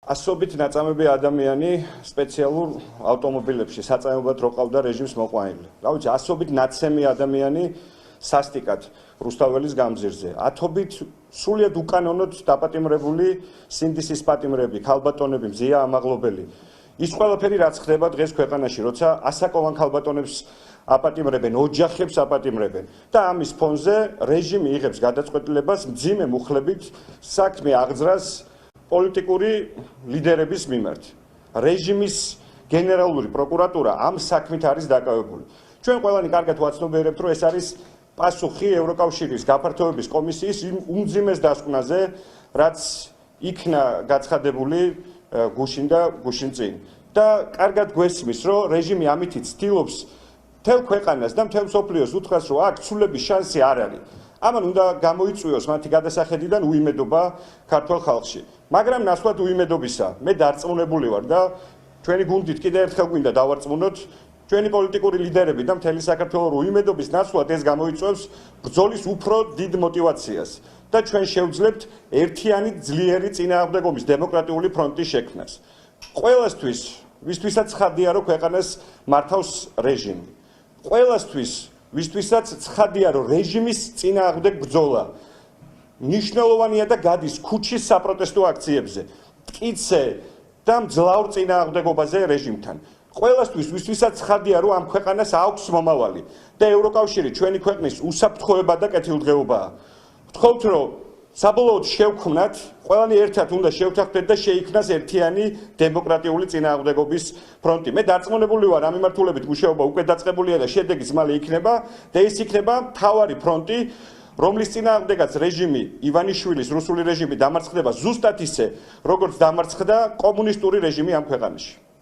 ასობით ნაწამები ადამიანი სპეციალურ ავტომობილებში საწარმოებად რო ყავდა რეჟიმს მოყვანილი. რა ვიცი, ასობით ნაცემი ადამიანი სასტიკად რუსთაველის გამზირზე. ათობით სრულიად უკანონოდ დაპატიმრებული სინდისის პატიმრები, ქალბატონები, მზია ამაღლობელი. ის ყველაფერი რაც ხდება დღეს ქვეყანაში, როცა ასაკოვან ქალბატონებს აპატიმრებენ, ოჯახებს აპატიმრებენ და ამის ფონზე რეჟიმი იღებს გადაწყვეტილებას მძიმე მუხლებით საქმე აღძრას პოლიტიკური ლიდერების მიმართ. რეჟიმის გენერალური პროკურატურა ამ საქმით არის დაკავებული. ჩვენ ყველანი კარგად ვაცნობიერებთ, რომ ეს არის პასუხი ევროკავშირის გაფართოების კომისიის იმ უმძიმეს დასკვნაზე, რაც იქნა გაცხადებული გუშინ და გუშინ წინ. და კარგად გვესმის, რომ რეჟიმი ამით ცდილობს მთელ ქვეყანას და მთელ მსოფლიოს უთხრას, რომ აქ ცვლილების შანსი არ არის. ამან უნდა გამოიწვიოს მათი გადასახედიდან უიმედობა ქართულ ხალხში. მაგრამ ნაცვლად უიმედობისა, მე დარწმუნებული ვარ და ჩვენი გუნდით კიდევ ერთხელ გვინდა დავარწმუნოთ ჩვენი პოლიტიკური ლიდერები და მთელი საქართველოს უიმედობის ნაცვლად ეს გამოიწვევს ბრძოლის უფრო დიდ мотивაციას და ჩვენ შევძლებთ ერთიანი ძლიერი წინააღმდეგობის დემოკრატიული ფრონტის შექმნას. ყველასთვის, ვისთვისაც ცხადია, რომ ქვეყანას მართავს რეჟიმი. ყველასთვის, ვისთვისაც ცხადია, რომ რეჟიმის წინააღმდეგ ბრძოლა მნიშვნელოვანია და გადის ქუჩის საპროტესტო აქციებზე, მტკიცე და მძლავრ წინააღმდეგობაზე რეჟიმთან. ყველასთვის, ვისთვისაც ცხადია, რომ ამ ქვეყანას აქვს მომავალი და ევროკავშირი ჩვენი ქვეყნის უსაფრთხოება და კეთილდღეობაა. ვთხოვთ, რომ საბოლოოდ შევქმნათ, ყველანი ერთად უნდა შევთანხმდეთ და შეიქმნას ერთიანი დემოკრატიული წინააღმდეგობის ფრონტი. მე დარწმუნებული ვარ, ამ მიმართულებით მუშაობა უკვე დაწყებულია და შედეგიც მალე იქნება და ეს იქნება მთავარი ფრონტი, რომლის წინააღმდეგაც რეჟიმი, ივანიშვილის რუსული რეჟიმი დამარცხდება ზუსტად ისე, როგორც დამარცხდა კომუნისტური რეჟიმი ამ ქვეყანაში.